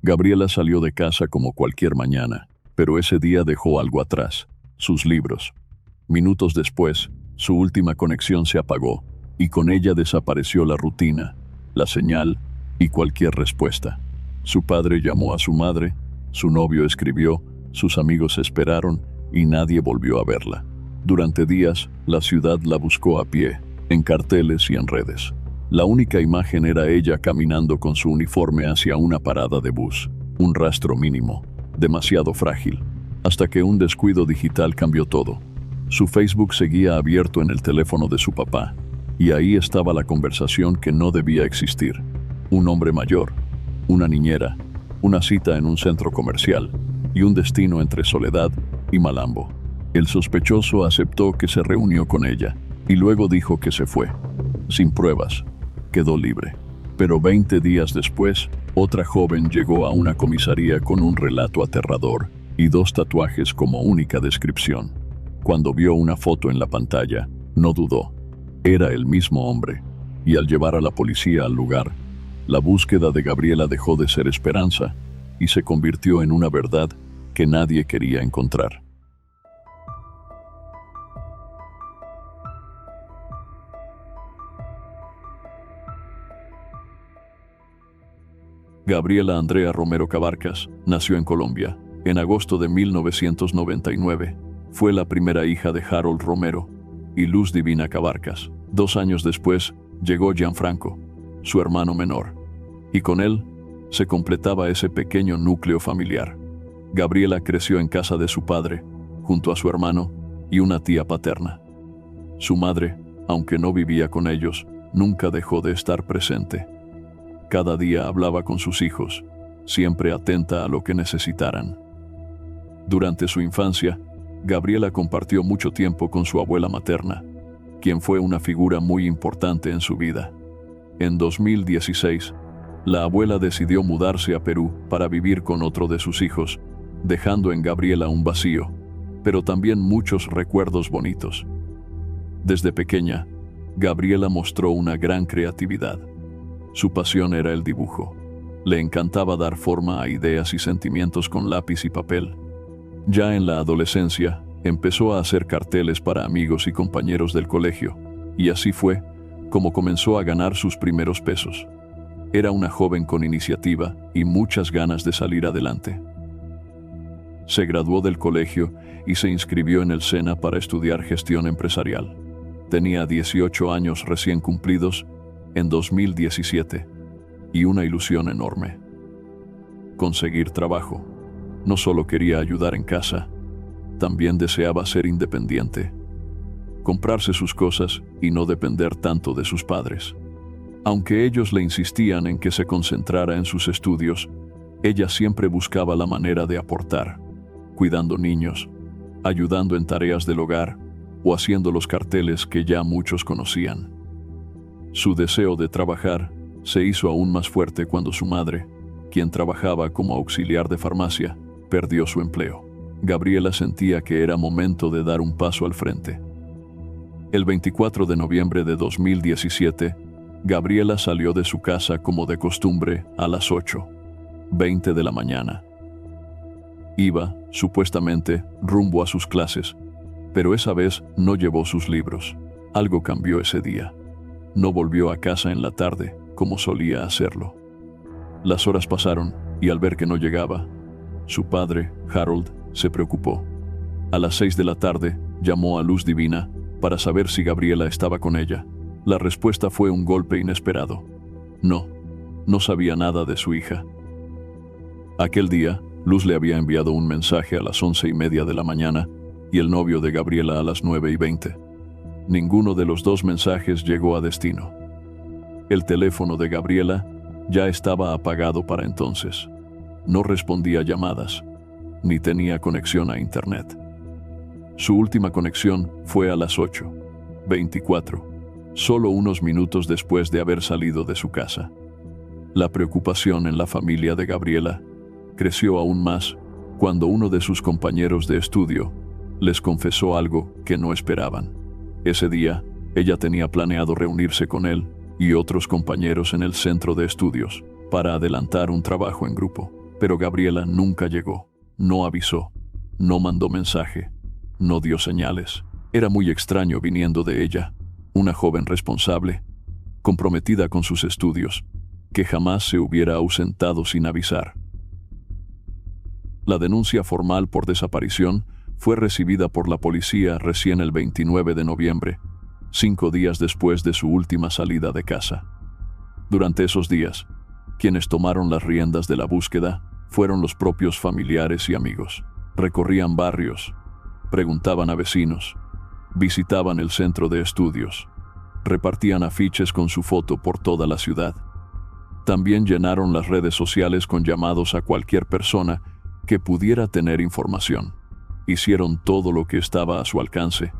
Gabriela salió de casa como cualquier mañana, pero ese día dejó algo atrás: sus libros. Minutos después, su última conexión se apagó, y con ella desapareció la rutina, la señal y cualquier respuesta. Su padre llamó a su madre, su novio escribió, sus amigos esperaron y nadie volvió a verla. Durante días, la ciudad la buscó a pie, en carteles y en redes. La única imagen era ella caminando con su uniforme hacia una parada de bus, un rastro mínimo, demasiado frágil, hasta que un descuido digital cambió todo. Su Facebook seguía abierto en el teléfono de su papá, y ahí estaba la conversación que no debía existir. Un hombre mayor, una niñera, una cita en un centro comercial, y un destino entre Soledad y Malambo. El sospechoso aceptó que se reunió con ella, y luego dijo que se fue. Sin pruebas, quedó libre. Pero 20 días después, otra joven llegó a una comisaría con un relato aterrador y 2 tatuajes como única descripción. Cuando vio una foto en la pantalla, no dudó. Era el mismo hombre, y al llevar a la policía al lugar, la búsqueda de Gabriela dejó de ser esperanza y se convirtió en una verdad que nadie quería encontrar. Gabriela Andrea Romero Cabarcas nació en Colombia en agosto de 1999. Fue la primera hija de Harold Romero y Luz Divina Cabarcas. 2 años después llegó Gianfranco, su hermano menor, y con él se completaba ese pequeño núcleo familiar. Gabriela creció en casa de su padre, junto a su hermano y una tía paterna. Su madre, aunque no vivía con ellos, nunca dejó de estar presente. Cada día hablaba con sus hijos, siempre atenta a lo que necesitaran. Durante su infancia, Gabriela compartió mucho tiempo con su abuela materna, quien fue una figura muy importante en su vida. En 2016, la abuela decidió mudarse a Perú para vivir con otro de sus hijos, dejando en Gabriela un vacío, pero también muchos recuerdos bonitos. Desde pequeña, Gabriela mostró una gran creatividad. Su pasión era el dibujo. Le encantaba dar forma a ideas y sentimientos con lápiz y papel. Ya en la adolescencia, empezó a hacer carteles para amigos y compañeros del colegio, y así fue como comenzó a ganar sus primeros pesos. Era una joven con iniciativa y muchas ganas de salir adelante. Se graduó del colegio y se inscribió en el SENA para estudiar gestión empresarial. Tenía 18 años recién cumplidos en 2017 y una ilusión enorme: conseguir trabajo. No solo quería ayudar en casa, también deseaba ser independiente, comprarse sus cosas y no depender tanto de sus padres. Aunque ellos le insistían en que se concentrara en sus estudios, ella siempre buscaba la manera de aportar, cuidando niños, ayudando en tareas del hogar o haciendo los carteles que ya muchos conocían. Su deseo de trabajar se hizo aún más fuerte cuando su madre, quien trabajaba como auxiliar de farmacia, perdió su empleo. Gabriela sentía que era momento de dar un paso al frente. El 24 de noviembre de 2017, Gabriela salió de su casa como de costumbre a las 8:20 de la mañana. Iba, supuestamente, rumbo a sus clases, pero esa vez no llevó sus libros. Algo cambió ese día. No volvió a casa en la tarde, como solía hacerlo. Las horas pasaron, y al ver que no llegaba, su padre, Harold, se preocupó. A las 6 de la tarde, llamó a Luz Divina para saber si Gabriela estaba con ella. La respuesta fue un golpe inesperado. No sabía nada de su hija. Aquel día, Luz le había enviado un mensaje a las 11:30 de la mañana y el novio de Gabriela a las 9:20. Ninguno de los 2 mensajes llegó a destino. El teléfono de Gabriela ya estaba apagado para entonces. No respondía llamadas, ni tenía conexión a internet. Su última conexión fue a las 8:24, solo unos minutos después de haber salido de su casa. La preocupación en la familia de Gabriela creció aún más cuando uno de sus compañeros de estudio les confesó algo que no esperaban. Ese día, ella tenía planeado reunirse con él y otros compañeros en el centro de estudios para adelantar un trabajo en grupo. Pero Gabriela nunca llegó, no avisó, no mandó mensaje, no dio señales. Era muy extraño viniendo de ella, una joven responsable, comprometida con sus estudios, que jamás se hubiera ausentado sin avisar. La denuncia formal por desaparición fue recibida por la policía recién el 29 de noviembre, 5 días después de su última salida de casa. Durante esos días, quienes tomaron las riendas de la búsqueda fueron los propios familiares y amigos. Recorrían barrios, preguntaban a vecinos, visitaban el centro de estudios, repartían afiches con su foto por toda la ciudad. También llenaron las redes sociales con llamados a cualquier persona que pudiera tener información. Hicieron todo lo que estaba a su alcance,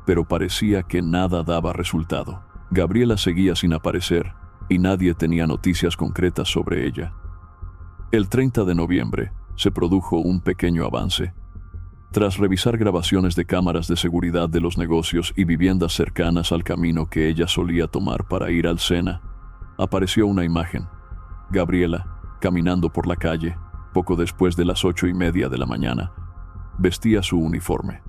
pero parecía que nada daba resultado. Gabriela seguía sin aparecer y nadie tenía noticias concretas sobre ella. El 30 de noviembre se produjo un pequeño avance. Tras revisar grabaciones de cámaras de seguridad de los negocios y viviendas cercanas al camino que ella solía tomar para ir al Sena, apareció una imagen. Gabriela, caminando por la calle, poco después de las 8:30 de la mañana, vestía su uniforme.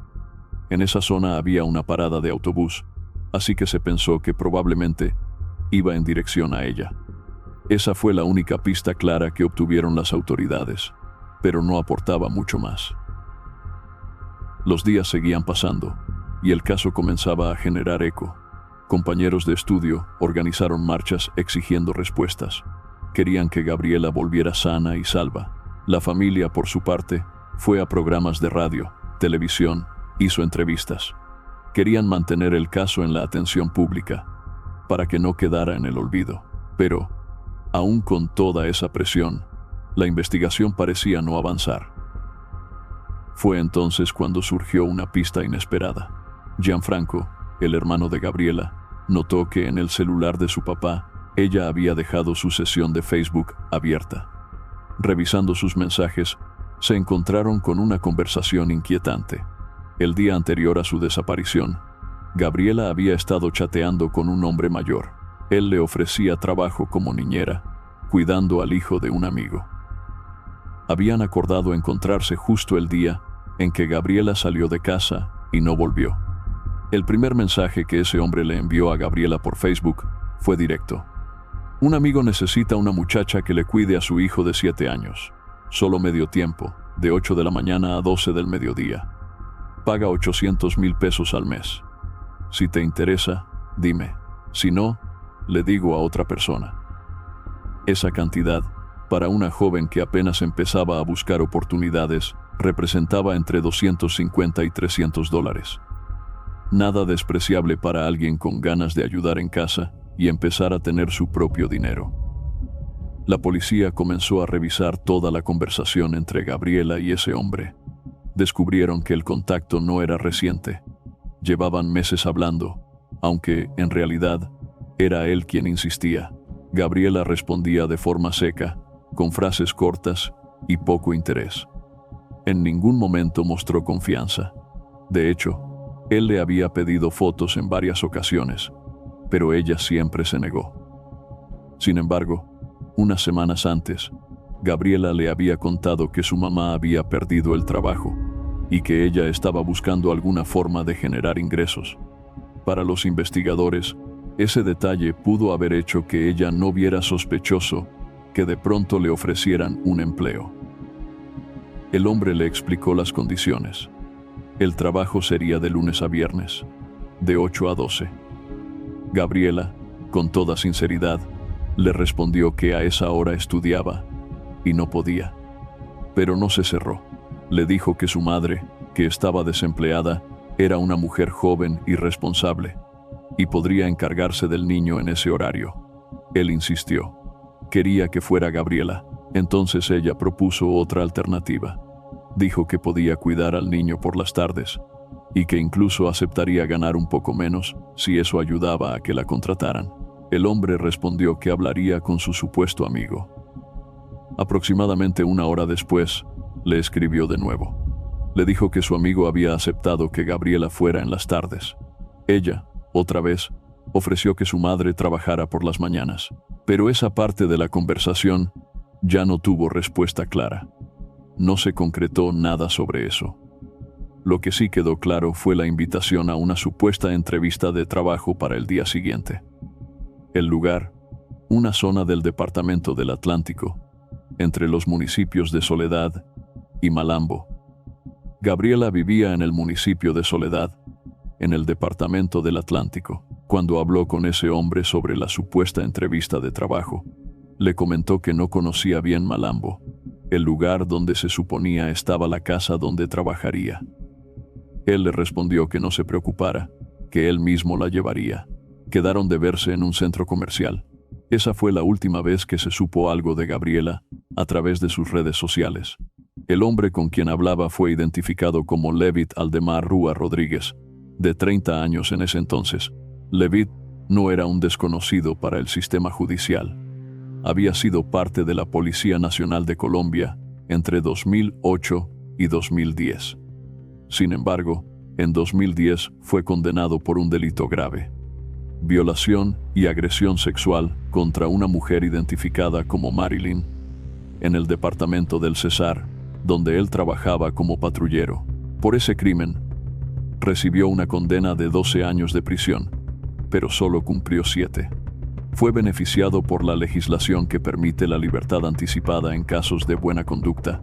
En esa zona había una parada de autobús, así que se pensó que probablemente iba en dirección a ella. Esa fue la única pista clara que obtuvieron las autoridades, pero no aportaba mucho más. Los días seguían pasando, y el caso comenzaba a generar eco. Compañeros de estudio organizaron marchas exigiendo respuestas. Querían que Gabriela volviera sana y salva. La familia, por su parte, fue a programas de radio, televisión, hizo entrevistas. Querían mantener el caso en la atención pública, para que no quedara en el olvido. Pero, aún con toda esa presión, la investigación parecía no avanzar. Fue entonces cuando surgió una pista inesperada. Gianfranco, el hermano de Gabriela, notó que en el celular de su papá, ella había dejado su sesión de Facebook abierta. Revisando sus mensajes, se encontraron con una conversación inquietante. El día anterior a su desaparición, Gabriela había estado chateando con un hombre mayor. Él le ofrecía trabajo como niñera, cuidando al hijo de un amigo. Habían acordado encontrarse justo el día en que Gabriela salió de casa y no volvió. El primer mensaje que ese hombre le envió a Gabriela por Facebook fue directo. Un amigo necesita una muchacha que le cuide a su hijo de 7 años. Solo medio tiempo, de 8 de la mañana a 12 del mediodía. Paga 800,000 pesos al mes. Si te interesa, dime. Si no, le digo a otra persona. Esa cantidad, para una joven que apenas empezaba a buscar oportunidades, representaba entre $250 y $300. Nada despreciable para alguien con ganas de ayudar en casa y empezar a tener su propio dinero. La policía comenzó a revisar toda la conversación entre Gabriela y ese hombre. Descubrieron que el contacto no era reciente. Llevaban meses hablando, aunque, en realidad, era él quien insistía. Gabriela respondía de forma seca, con frases cortas y poco interés. En ningún momento mostró confianza. De hecho, él le había pedido fotos en varias ocasiones, pero ella siempre se negó. Sin embargo, unas semanas antes, Gabriela le había contado que su mamá había perdido el trabajo y que ella estaba buscando alguna forma de generar ingresos. Para los investigadores, ese detalle pudo haber hecho que ella no viera sospechoso que de pronto le ofrecieran un empleo. El hombre le explicó las condiciones. El trabajo sería de lunes a viernes, de 8 a 12. Gabriela, con toda sinceridad, le respondió que a esa hora estudiaba y no podía. Pero no se cerró. Le dijo que su madre, que estaba desempleada, era una mujer joven y responsable, y podría encargarse del niño en ese horario. Él insistió. Quería que fuera Gabriela. Entonces ella propuso otra alternativa. Dijo que podía cuidar al niño por las tardes y que incluso aceptaría ganar un poco menos si eso ayudaba a que la contrataran. El hombre respondió que hablaría con su supuesto amigo. Aproximadamente 1 hora después, le escribió de nuevo. Le dijo que su amigo había aceptado que Gabriela fuera en las tardes. Ella, otra vez, ofreció que su madre trabajara por las mañanas. Pero esa parte de la conversación ya no tuvo respuesta clara. No se concretó nada sobre eso. Lo que sí quedó claro fue la invitación a una supuesta entrevista de trabajo para el día siguiente. El lugar, una zona del departamento del Atlántico, entre los municipios de Soledad y Malambo. Gabriela vivía en el municipio de Soledad, en el departamento del Atlántico. Cuando habló con ese hombre sobre la supuesta entrevista de trabajo, le comentó que no conocía bien Malambo, el lugar donde se suponía estaba la casa donde trabajaría. Él le respondió que no se preocupara, que él mismo la llevaría. Quedaron de verse en un centro comercial. Esa fue la última vez que se supo algo de Gabriela a través de sus redes sociales. El hombre con quien hablaba fue identificado como Levit Aldemar Rúa Rodríguez, de 30 años en ese entonces. Levit no era un desconocido para el sistema judicial. Había sido parte de la Policía Nacional de Colombia entre 2008 y 2010. Sin embargo, en 2010 fue condenado por un delito grave: violación y agresión sexual contra una mujer identificada como Marilyn, en el departamento del Cesar, donde él trabajaba como patrullero. Por ese crimen, recibió una condena de 12 años de prisión, pero solo cumplió 7. Fue beneficiado por la legislación que permite la libertad anticipada en casos de buena conducta.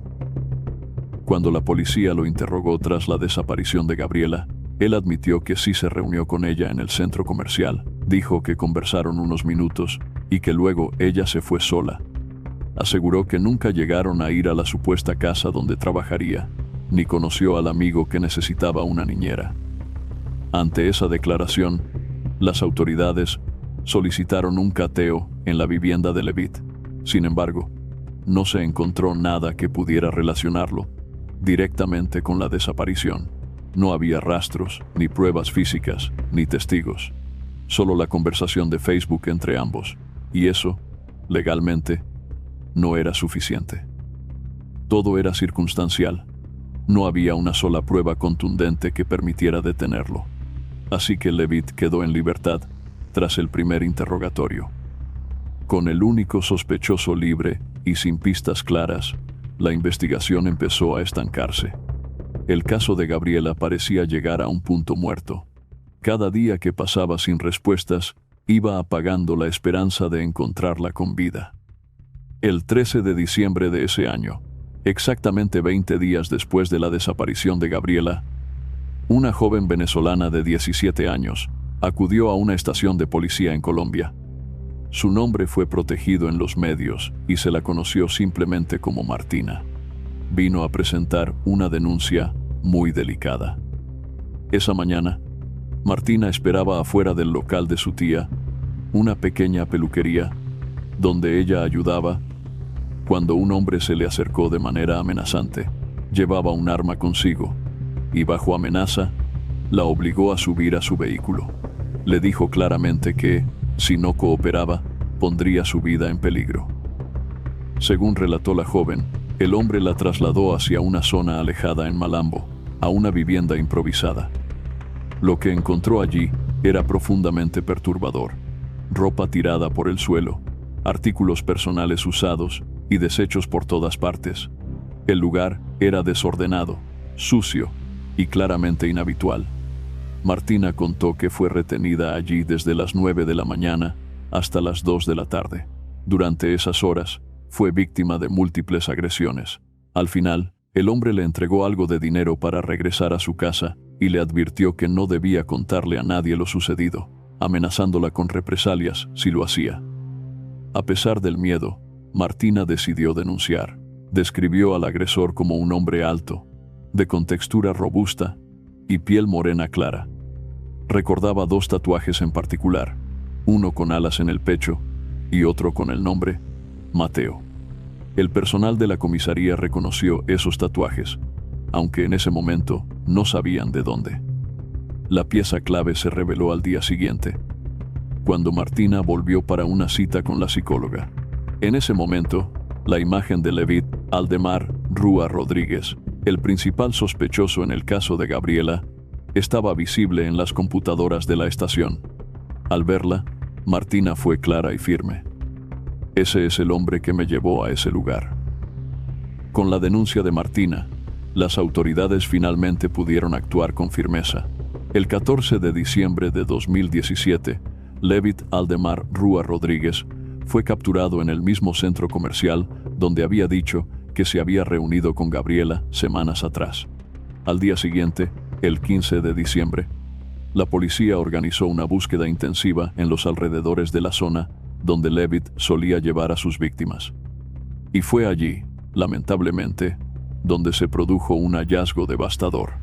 Cuando la policía lo interrogó tras la desaparición de Gabriela, él admitió que sí se reunió con ella en el centro comercial. Dijo que conversaron unos minutos y que luego ella se fue sola. Aseguró que nunca llegaron a ir a la supuesta casa donde trabajaría, ni conoció al amigo que necesitaba una niñera. Ante esa declaración, las autoridades solicitaron un cateo en la vivienda de Levit. Sin embargo, no se encontró nada que pudiera relacionarlo directamente con la desaparición. No había rastros, ni pruebas físicas, ni testigos. Solo la conversación de Facebook entre ambos. Y eso, legalmente, no era suficiente. Todo era circunstancial. No había una sola prueba contundente que permitiera detenerlo. Así que Levit quedó en libertad tras el primer interrogatorio. Con el único sospechoso libre y sin pistas claras, la investigación empezó a estancarse. El caso de Gabriela parecía llegar a un punto muerto. Cada día que pasaba sin respuestas, iba apagando la esperanza de encontrarla con vida. El 13 de diciembre de ese año, exactamente 20 días después de la desaparición de Gabriela, una joven venezolana de 17 años acudió a una estación de policía en Colombia. Su nombre fue protegido en los medios y se la conoció simplemente como Martina. Vino a presentar una denuncia muy delicada. Esa mañana, Martina esperaba afuera del local de su tía, una pequeña peluquería, donde ella ayudaba, cuando un hombre se le acercó de manera amenazante. Llevaba un arma consigo y, bajo amenaza, la obligó a subir a su vehículo. Le dijo claramente que, si no cooperaba, pondría su vida en peligro. Según relató la joven, el hombre la trasladó hacia una zona alejada en Malambo, a una vivienda improvisada. Lo que encontró allí era profundamente perturbador: ropa tirada por el suelo, artículos personales usados y desechos por todas partes. El lugar era desordenado, sucio y claramente inhabitual. Martina contó que fue retenida allí desde las 9 de la mañana hasta las 2 de la tarde. Durante esas horas, fue víctima de múltiples agresiones. Al final, el hombre le entregó algo de dinero para regresar a su casa y le advirtió que no debía contarle a nadie lo sucedido, amenazándola con represalias si lo hacía. A pesar del miedo, Martina decidió denunciar. Describió al agresor como un hombre alto, de contextura robusta y piel morena clara. Recordaba 2 tatuajes en particular, uno con alas en el pecho y otro con el nombre Mateo. El personal de la comisaría reconoció esos tatuajes, aunque en ese momento no sabían de dónde. La pieza clave se reveló al día siguiente, cuando Martina volvió para una cita con la psicóloga. En ese momento, la imagen de Levit Aldemar Rúa Rodríguez, el principal sospechoso en el caso de Gabriela, estaba visible en las computadoras de la estación. Al verla, Martina fue clara y firme. Ese es el hombre que me llevó a ese lugar. Con la denuncia de Martina, las autoridades finalmente pudieron actuar con firmeza. El 14 de diciembre de 2017, Levit Aldemar Rúa Rodríguez fue capturado en el mismo centro comercial donde había dicho que se había reunido con Gabriela semanas atrás. Al día siguiente, el 15 de diciembre, la policía organizó una búsqueda intensiva en los alrededores de la zona donde Levit solía llevar a sus víctimas. Y fue allí, lamentablemente, donde se produjo un hallazgo devastador.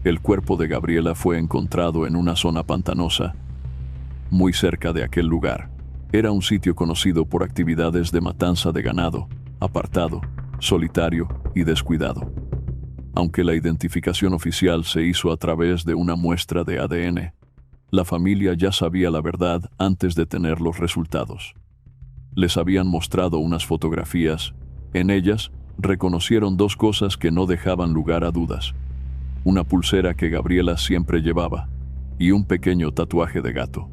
El cuerpo de Gabriela fue encontrado en una zona pantanosa, muy cerca de aquel lugar. Era un sitio conocido por actividades de matanza de ganado, apartado, solitario y descuidado. Aunque la identificación oficial se hizo a través de una muestra de ADN, la familia ya sabía la verdad antes de tener los resultados. Les habían mostrado unas fotografías. En ellas, reconocieron dos cosas que no dejaban lugar a dudas: una pulsera que Gabriela siempre llevaba y un pequeño tatuaje de gato.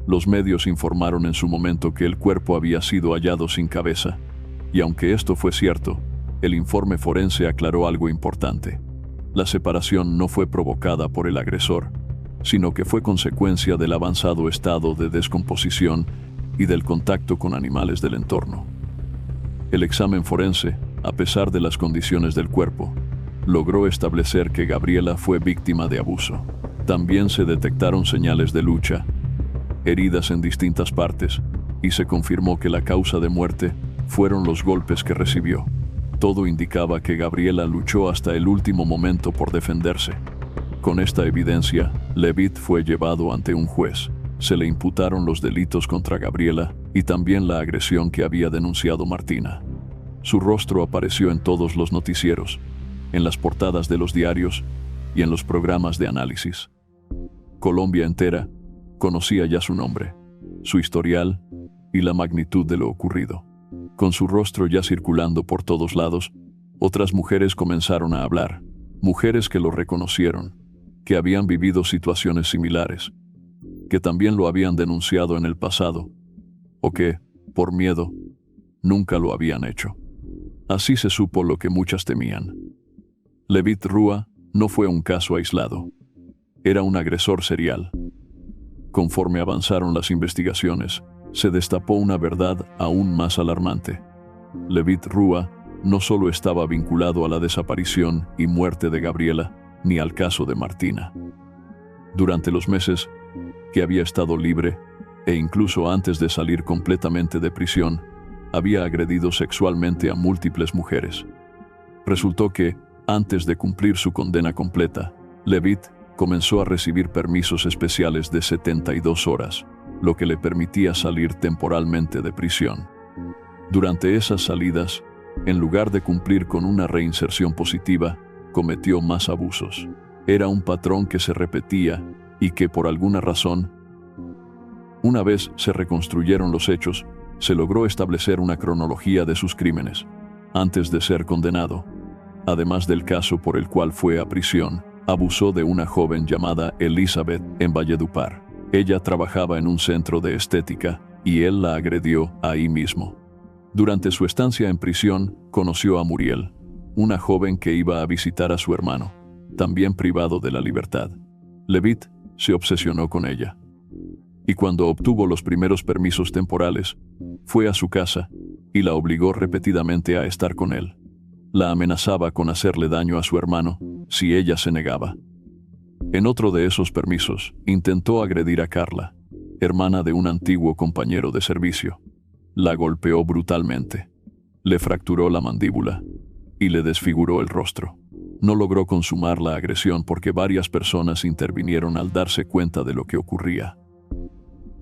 Los medios informaron en su momento que el cuerpo había sido hallado sin cabeza, y aunque esto fue cierto, el informe forense aclaró algo importante. La separación no fue provocada por el agresor, sino que fue consecuencia del avanzado estado de descomposición y del contacto con animales del entorno. El examen forense, a pesar de las condiciones del cuerpo, logró establecer que Gabriela fue víctima de abuso. También se detectaron señales de lucha, heridas en distintas partes, y se confirmó que la causa de muerte fueron los golpes que recibió. Todo indicaba que Gabriela luchó hasta el último momento por defenderse. Con esta evidencia, Levit fue llevado ante un juez. Se le imputaron los delitos contra Gabriela y también la agresión que había denunciado Martina. Su rostro apareció en todos los noticieros, en las portadas de los diarios y en los programas de análisis. Colombia entera conocía ya su nombre, su historial y la magnitud de lo ocurrido. Con su rostro ya circulando por todos lados, otras mujeres comenzaron a hablar, mujeres que lo reconocieron, que habían vivido situaciones similares, que también lo habían denunciado en el pasado, o que, por miedo, nunca lo habían hecho. Así se supo lo que muchas temían. Levit Rúa no fue un caso aislado. Era un agresor serial. Conforme avanzaron las investigaciones, se destapó una verdad aún más alarmante. Levit Rúa no solo estaba vinculado a la desaparición y muerte de Gabriela, ni al caso de Martina. Durante los meses que había estado libre, e incluso antes de salir completamente de prisión, había agredido sexualmente a múltiples mujeres. Resultó que, antes de cumplir su condena completa, Levit comenzó a recibir permisos especiales de 72 horas, lo que le permitía salir temporalmente de prisión. Durante esas salidas, en lugar de cumplir con una reinserción positiva, cometió más abusos. Era un patrón que se repetía y que, por alguna razón, una vez se reconstruyeron los hechos, se logró establecer una cronología de sus crímenes. Antes de ser condenado, además del caso por el cual fue a prisión, abusó de una joven llamada Elizabeth en Valledupar. Ella trabajaba en un centro de estética y él la agredió ahí mismo. Durante su estancia en prisión, conoció a Muriel, una joven que iba a visitar a su hermano, también privado de la libertad. Levit se obsesionó con ella. Y cuando obtuvo los primeros permisos temporales, fue a su casa y la obligó repetidamente a estar con él. La amenazaba con hacerle daño a su hermano si ella se negaba. En otro de esos permisos, intentó agredir a Carla, hermana de un antiguo compañero de servicio. La golpeó brutalmente, le fracturó la mandíbula y le desfiguró el rostro. No logró consumar la agresión porque varias personas intervinieron al darse cuenta de lo que ocurría.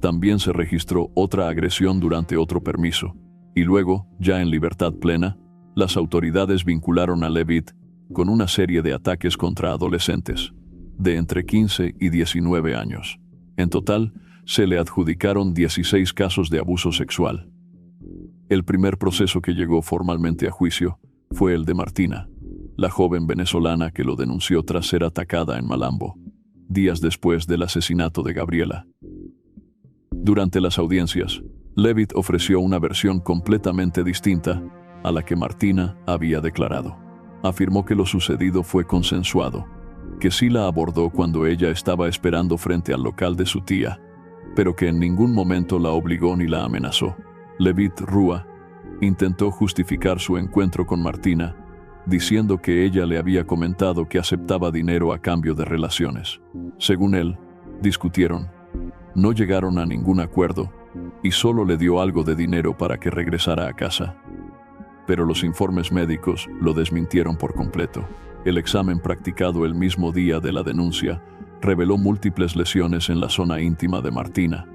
También se registró otra agresión durante otro permiso, y luego, ya en libertad plena, las autoridades vincularon a Levit con una serie de ataques contra adolescentes, de entre 15 y 19 años. En total, se le adjudicaron 16 casos de abuso sexual. El primer proceso que llegó formalmente a juicio fue el de Martina, la joven venezolana que lo denunció tras ser atacada en Malambo, días después del asesinato de Gabriela. Durante las audiencias, Levitt ofreció una versión completamente distinta a la que Martina había declarado. Afirmó que lo sucedido fue consensuado, que sí la abordó cuando ella estaba esperando frente al local de su tía, pero que en ningún momento la obligó ni la amenazó. Levitt Rúa intentó justificar su encuentro con Martina, diciendo que ella le había comentado que aceptaba dinero a cambio de relaciones. Según él, discutieron, no llegaron a ningún acuerdo y solo le dio algo de dinero para que regresara a casa. Pero los informes médicos lo desmintieron por completo. El examen practicado el mismo día de la denuncia reveló múltiples lesiones en la zona íntima de Martina,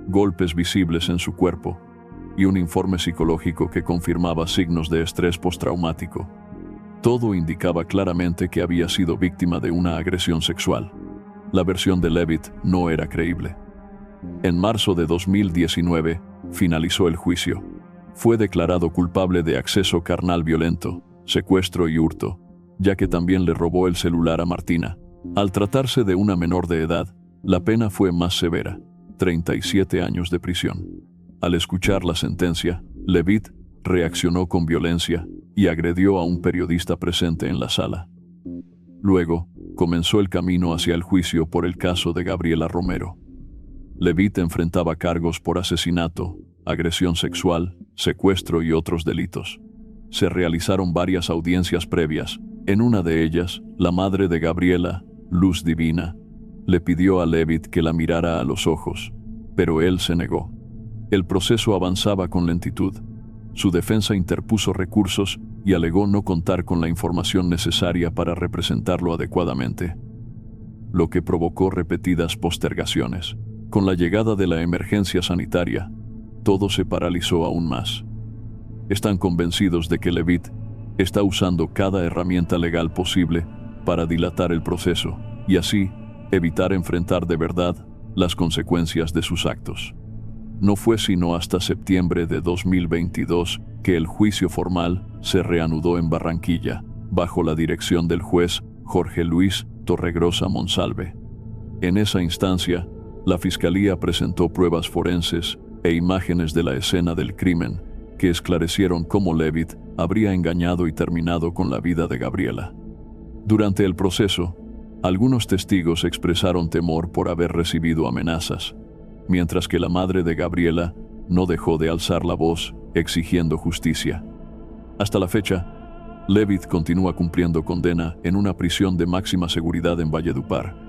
golpes visibles en su cuerpo y un informe psicológico que confirmaba signos de estrés postraumático. Todo indicaba claramente que había sido víctima de una agresión sexual. La versión de Levitt no era creíble. En marzo de 2019, finalizó el juicio. Fue declarado culpable de acceso carnal violento, secuestro y hurto, ya que también le robó el celular a Martina. Al tratarse de una menor de edad, la pena fue más severa, 37 años de prisión. Al escuchar la sentencia, Levitt reaccionó con violencia y agredió a un periodista presente en la sala. Luego, comenzó el camino hacia el juicio por el caso de Gabriela Romero. Levitt enfrentaba cargos por asesinato, agresión sexual, secuestro y otros delitos. Se realizaron varias audiencias previas. En una de ellas, la madre de Gabriela, Luz Divina, le pidió a Levitt que la mirara a los ojos, pero él se negó. El proceso avanzaba con lentitud. Su defensa interpuso recursos y alegó no contar con la información necesaria para representarlo adecuadamente, lo que provocó repetidas postergaciones. Con la llegada de la emergencia sanitaria, todo se paralizó aún más. Están convencidos de que Levitt está usando cada herramienta legal posible para dilatar el proceso y así evitar enfrentar de verdad las consecuencias de sus actos. No fue sino hasta septiembre de 2022 que el juicio formal se reanudó en Barranquilla, bajo la dirección del juez Jorge Luis Torregrosa Monsalve. En esa instancia, la Fiscalía presentó pruebas forenses e imágenes de la escena del crimen que esclarecieron cómo Levitt habría engañado y terminado con la vida de Gabriela. Durante el proceso, algunos testigos expresaron temor por haber recibido amenazas, mientras que la madre de Gabriela no dejó de alzar la voz exigiendo justicia. Hasta la fecha, Levitt continúa cumpliendo condena en una prisión de máxima seguridad en Valledupar,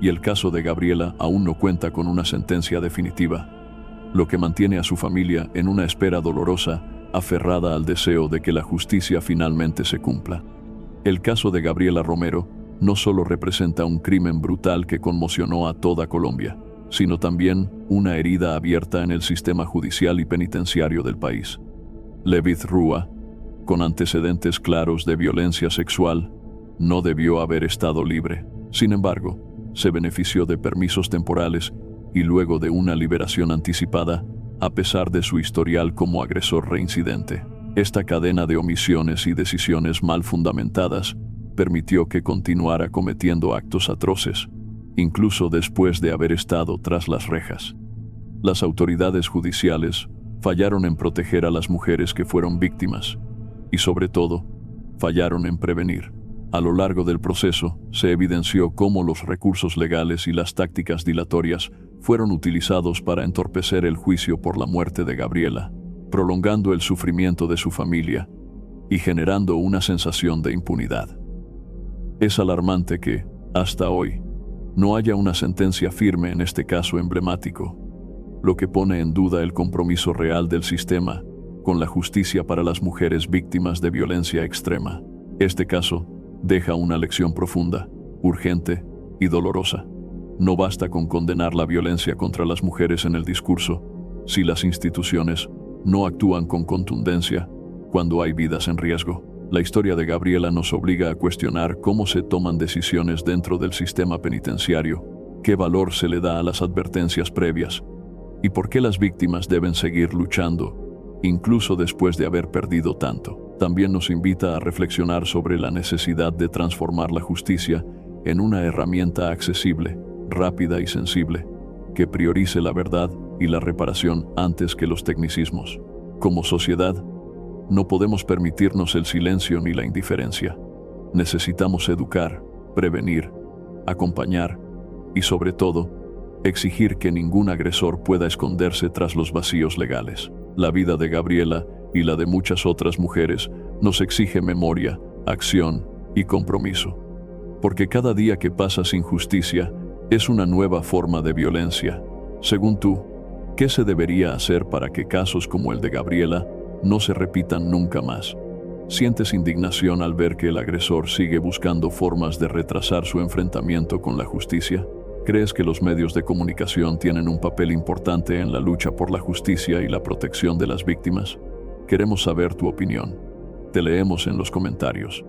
y el caso de Gabriela aún no cuenta con una sentencia definitiva, lo que mantiene a su familia en una espera dolorosa, aferrada al deseo de que la justicia finalmente se cumpla. El caso de Gabriela Romero no solo representa un crimen brutal que conmocionó a toda Colombia, sino también una herida abierta en el sistema judicial y penitenciario del país. Levitt Rúa, con antecedentes claros de violencia sexual, no debió haber estado libre. Sin embargo, se benefició de permisos temporales y luego de una liberación anticipada, a pesar de su historial como agresor reincidente. Esta cadena de omisiones y decisiones mal fundamentadas permitió que continuara cometiendo actos atroces, incluso después de haber estado tras las rejas. Las autoridades judiciales fallaron en proteger a las mujeres que fueron víctimas y, sobre todo, fallaron en prevenir. A lo largo del proceso, se evidenció cómo los recursos legales y las tácticas dilatorias fueron utilizados para entorpecer el juicio por la muerte de Gabriela, prolongando el sufrimiento de su familia y generando una sensación de impunidad. Es alarmante que, hasta hoy, no haya una sentencia firme en este caso emblemático, lo que pone en duda el compromiso real del sistema con la justicia para las mujeres víctimas de violencia extrema. Este caso deja una lección profunda, urgente y dolorosa. No basta con condenar la violencia contra las mujeres en el discurso, si las instituciones no actúan con contundencia cuando hay vidas en riesgo. La historia de Gabriela nos obliga a cuestionar cómo se toman decisiones dentro del sistema penitenciario, qué valor se le da a las advertencias previas y por qué las víctimas deben seguir luchando, incluso después de haber perdido tanto. También nos invita a reflexionar sobre la necesidad de transformar la justicia en una herramienta accesible, rápida y sensible, que priorice la verdad y la reparación antes que los tecnicismos. Como sociedad, no podemos permitirnos el silencio ni la indiferencia. Necesitamos educar, prevenir, acompañar y, sobre todo, exigir que ningún agresor pueda esconderse tras los vacíos legales. La vida de Gabriela y la de muchas otras mujeres nos exige memoria, acción y compromiso. Porque cada día que pasa sin justicia es una nueva forma de violencia. Según tú, ¿qué se debería hacer para que casos como el de Gabriela no se repitan nunca más? ¿Sientes indignación al ver que el agresor sigue buscando formas de retrasar su enfrentamiento con la justicia? ¿Crees que los medios de comunicación tienen un papel importante en la lucha por la justicia y la protección de las víctimas? Queremos saber tu opinión. Te leemos en los comentarios.